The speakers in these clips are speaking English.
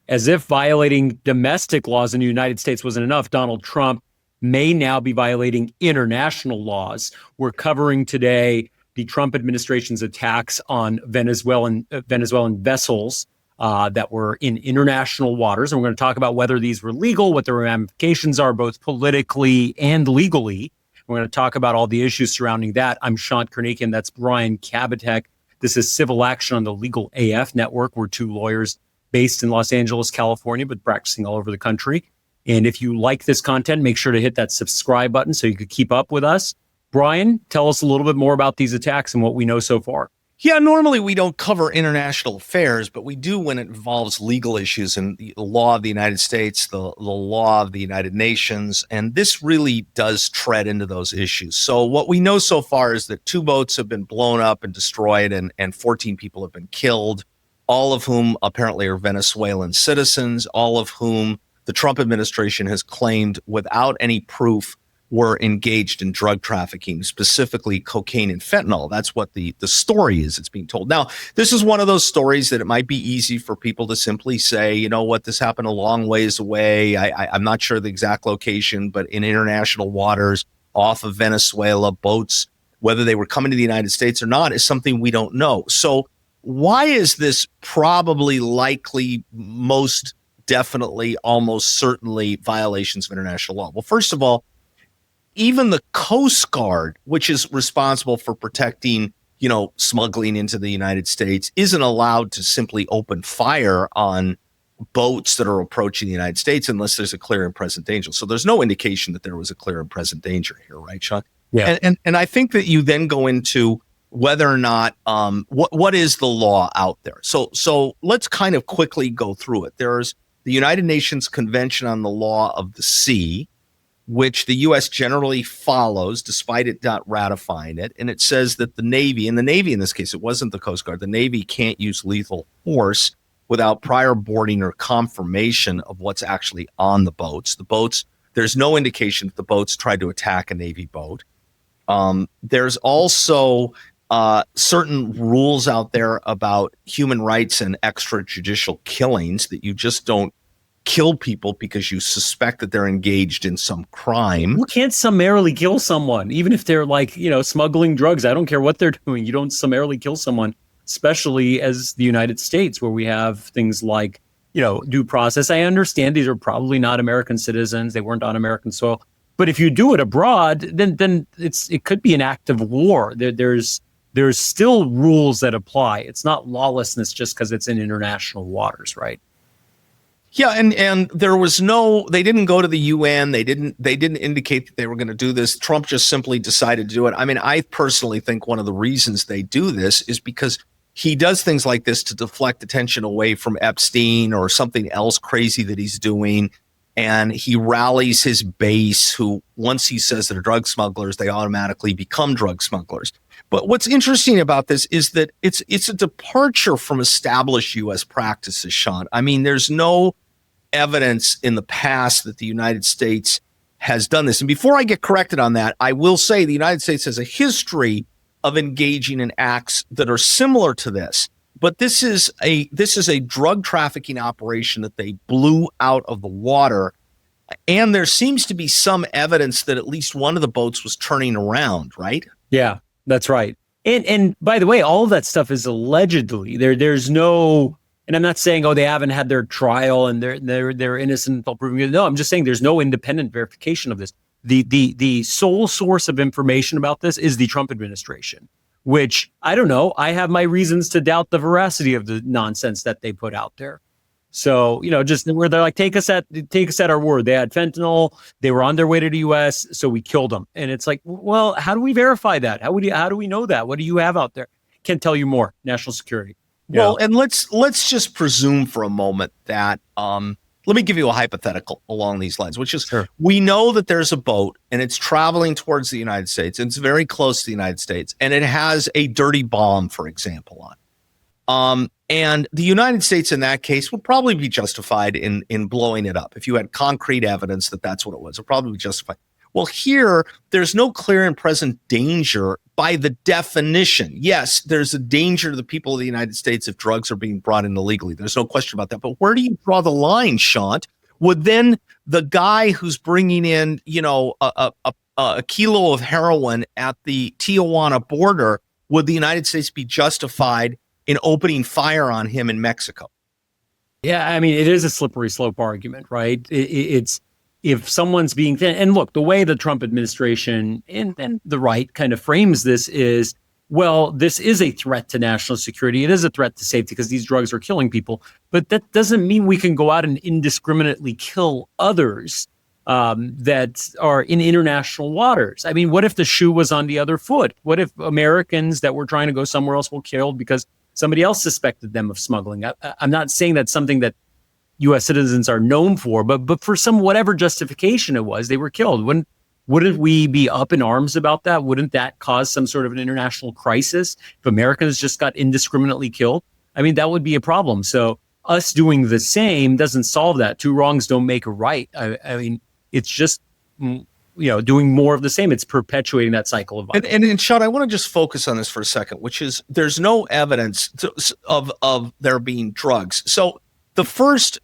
As if violating domestic laws in the United States wasn't enough, Donald Trump may now be violating international laws. We're covering today the Trump administration's attacks on Venezuelan vessels that were in international waters. And we're going to talk about whether these were legal, what the ramifications are, both politically and legally. We're going to talk about all the issues surrounding that. I'm Shant Karnikian. That's Brian Kabateck. This is Civil Action on the Legal AF Network. We're two lawyers based in Los Angeles, California, but practicing all over the country. And if you like this content, make sure to hit that subscribe button so you can keep up with us. Brian, tell us a little bit more about these attacks and what we know so far. Yeah, normally we don't cover international affairs, but we do when it involves legal issues and the law of the United States, the law of the United Nations, and this really does tread into those issues. So what we know so far is that 2 boats have been blown up and destroyed and 14 people have been killed, all of whom apparently are Venezuelan citizens, all of whom the Trump administration has claimed without any proof were engaged in drug trafficking, specifically cocaine and fentanyl. That's what the story is. It's being told. Now, this is one of those stories that it might be easy for people to simply say, you know what, this happened a long ways away. I'm not sure the exact location, but in international waters off of Venezuela, boats, whether they were coming to the United States or not, is something we don't know. So why is this probably, likely, most definitely, almost certainly violations of international law? Well, first of all, even the Coast Guard, which is responsible for protecting, smuggling into the United States, isn't allowed to simply open fire on boats that are approaching the United States unless there's a clear and present danger. So there's no indication that there was a clear and present danger here, right, Sean? Yeah. And I think that you then go into whether or not what is the law out there. So let's kind of quickly go through it. There's the United Nations Convention on the Law of the Sea, which the U.S. generally follows despite it not ratifying it. And it says that the Navy in this case, it wasn't the Coast Guard, the Navy can't use lethal force without prior boarding or confirmation of what's actually on the boats. There's no indication that the boats tried to attack a Navy boat. There's also certain rules out there about human rights and extrajudicial killings, that you just don't kill people because you suspect that they're engaged in some crime. You can't summarily kill someone, even if they're smuggling drugs. I don't care what they're doing. You don't summarily kill someone, especially as the United States, where we have things like, due process. I understand these are probably not American citizens. They weren't on American soil. But if you do it abroad, then it could be an act of war. There's still rules that apply. It's not lawlessness just because it's in international waters, right? Yeah, and there was they didn't go to the UN. They didn't indicate that they were going to do this. Trump just simply decided to do it. I mean, I personally think one of the reasons they do this is because he does things like this to deflect attention away from Epstein or something else crazy that he's doing. And he rallies his base, who once he says they're drug smugglers, they automatically become drug smugglers. But what's interesting about this is that it's a departure from established U.S. practices, Sean. I mean, there's no evidence in the past that the United States has done this. And before I get corrected on that, I will say the United States has a history of engaging in acts that are similar to this. But this is a drug trafficking operation that they blew out of the water. And there seems to be some evidence that at least one of the boats was turning around, right? Yeah, that's right. And by the way, all of that stuff is allegedly. There's no, and I'm not saying, they haven't had their trial and they're innocent until proven guilty. No, I'm just saying there's no independent verification of this. The sole source of information about this is the Trump administration, which I don't know. I have my reasons to doubt the veracity of the nonsense that they put out there. So, just where they're like, take us at our word. They had fentanyl. They were on their way to the U.S., so we killed them. And it's like, well, how do we verify that? How do we know that? What do you have out there? Can't tell you more. National security. Well, and let's just presume for a moment that let me give you a hypothetical along these lines, which is Sure. We know that there's a boat and it's traveling towards the United States. And it's very close to the United States, and it has a dirty bomb, for example, on it. And the United States in that case would probably be justified in blowing it up. If you had concrete evidence that that's what it was, it would probably be justified. Well, here, there's no clear and present danger by the definition. Yes, there's a danger to the people of the United States if drugs are being brought in illegally. There's no question about that. But where do you draw the line, Shant? Would then the guy who's bringing in, a kilo of heroin at the Tijuana border, would the United States be justified in opening fire on him in Mexico? Yeah, I mean, it is a slippery slope argument, right? It's if someone's being thin, and look, the way the Trump administration and the right kind of frames this is, well, this is a threat to national security. It is a threat to safety because these drugs are killing people. But that doesn't mean we can go out and indiscriminately kill others that are in international waters. I mean, what if the shoe was on the other foot? What if Americans that were trying to go somewhere else were killed because somebody else suspected them of smuggling? I'm not saying that's something that U.S. citizens are known for, but for some whatever justification it was, they were killed. Wouldn't we be up in arms about that? Wouldn't that cause some sort of an international crisis if Americans just got indiscriminately killed? I mean, that would be a problem. So us doing the same doesn't solve that. Two wrongs don't make a right. I mean, it's just doing more of the same. It's perpetuating that cycle of violence. And Shant, I want to just focus on this for a second, which is there's no evidence of there being drugs. So the first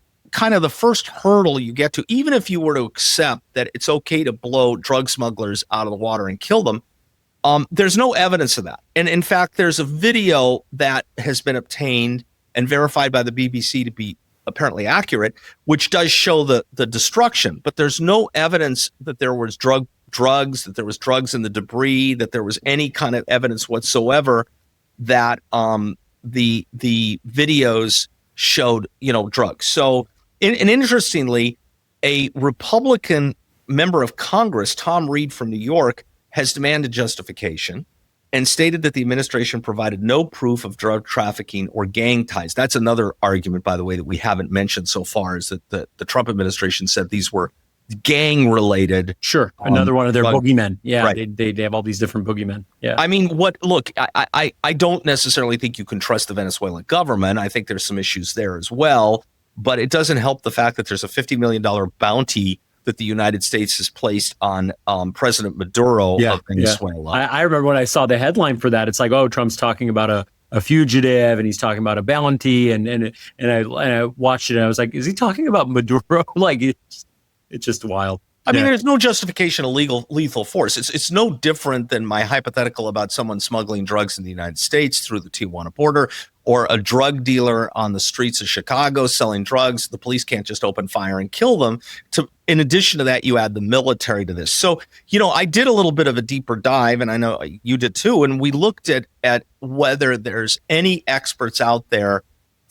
hurdle you get to, even if you were to accept that it's okay to blow drug smugglers out of the water and kill them, there's no evidence of that. And in fact, there's a video that has been obtained and verified by the BBC to be apparently accurate, which does show the destruction, but there's no evidence that there was drugs, that there was drugs in the debris, that there was any kind of evidence whatsoever that the videos showed, drugs. So, and interestingly, a Republican member of Congress, Tom Reed from New York, has demanded justification and stated that the administration provided no proof of drug trafficking or gang ties. That's another argument, by the way, that we haven't mentioned so far, is that the Trump administration said these were gang-related. Sure, another one of their boogeymen. Yeah, right. They have all these different boogeymen. Yeah, I mean, I don't necessarily think you can trust the Venezuelan government. I think there's some issues there as well, but it doesn't help the fact that there's a $50 million bounty that the United States has placed on President Maduro of Venezuela. Yeah. I remember when I saw the headline for that, it's like, oh, Trump's talking about a fugitive and he's talking about a bounty. And I watched it and I was like, is he talking about Maduro? Like, it's just wild. I mean, there's no justification of lethal force. It's no different than my hypothetical about someone smuggling drugs in the United States through the Tijuana border, or a drug dealer on the streets of Chicago selling drugs. The police can't just open fire and kill them. In addition to that, you add the military to this. So, I did a little bit of a deeper dive, and I know you did too, and we looked at whether there's any experts out there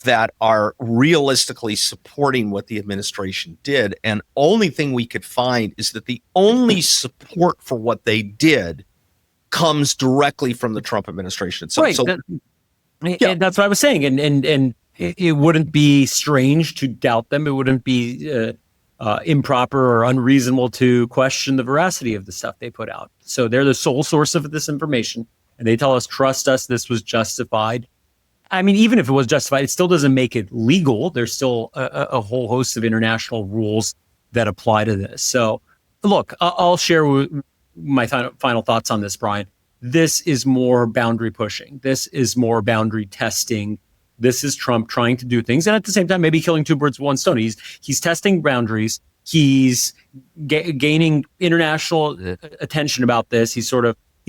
that are realistically supporting what the administration did. And only thing we could find is that the only support for what they did comes directly from the Trump administration itself. Right. So, and that's what I was saying. And it wouldn't be strange to doubt them. It wouldn't be improper or unreasonable to question the veracity of the stuff they put out. So they're the sole source of this information. And they tell us, trust us, this was justified. I mean, even if it was justified, it still doesn't make it legal. There's still a whole host of international rules that apply to this. So, look, I'll share my final thoughts on this, Brian. This is more boundary pushing. This is more boundary testing. This is Trump trying to do things, and at the same time, maybe killing two birds with one stone. He's testing boundaries. He's gaining international attention about this. He's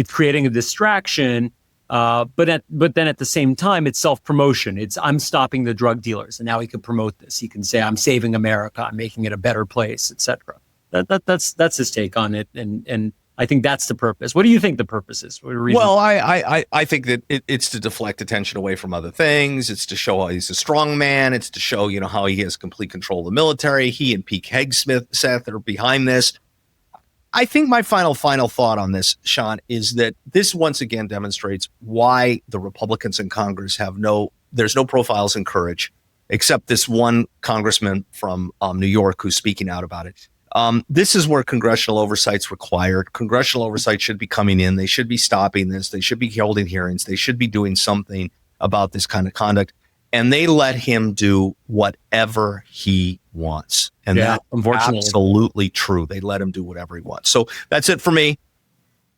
creating a distraction. But then at the same time, it's self-promotion. It's I'm stopping the drug dealers, and now he can promote this. He can say I'm saving America, I'm making it a better place, etc. That's his take on it, and I think that's the purpose. What do you think the purpose is? Well, I think that it's to deflect attention away from other things. It's to show how he's a strong man. It's to show how he has complete control of the military. He and Pete Hegseth are behind this. I think my final thought on this, Shant, is that this once again demonstrates why the Republicans in Congress there's no profiles in courage, except this one congressman from New York who's speaking out about it. This is where congressional oversight's required. Congressional oversight should be coming in. They should be stopping this. They should be holding hearings. They should be doing something about this kind of conduct. and they let him do whatever he wants. And that's unfortunately absolutely true. They let him do whatever he wants. So that's it for me.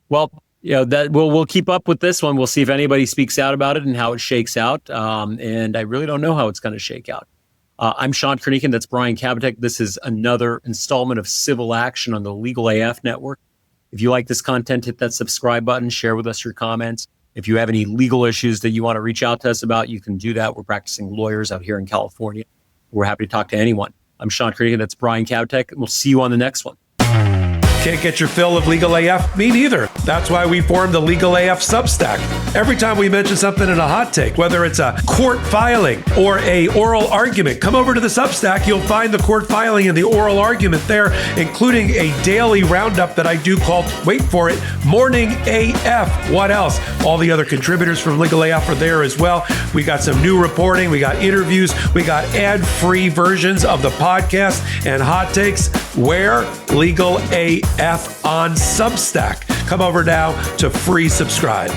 Well, that we'll keep up with this one. We'll see if anybody speaks out about it and how it shakes out. And I really don't know how it's going to shake out. I'm Shant Karnikian. That's Brian Kabateck. This is another installment of Civil Action on the Legal AF Network. If you like this content, hit that subscribe button, share with us your comments. If you have any legal issues that you want to reach out to us about, you can do that. We're practicing lawyers out here in California. We're happy to talk to anyone. I'm Shant Karnikian. That's Brian Kabateck. And we'll see you on the next one. Can't get your fill of Legal AF? Me neither. That's why we formed the Legal AF Substack. Every time we mention something in a hot take, whether it's a court filing or a oral argument, come over to the Substack. You'll find the court filing and the oral argument there, including a daily roundup that I do called, wait for it, Morning AF. What else? All the other contributors from Legal AF are there as well. We got some new reporting. We got interviews. We got ad-free versions of the podcast and hot takes. Where? Legal AF on Substack. Come over now to free subscribe.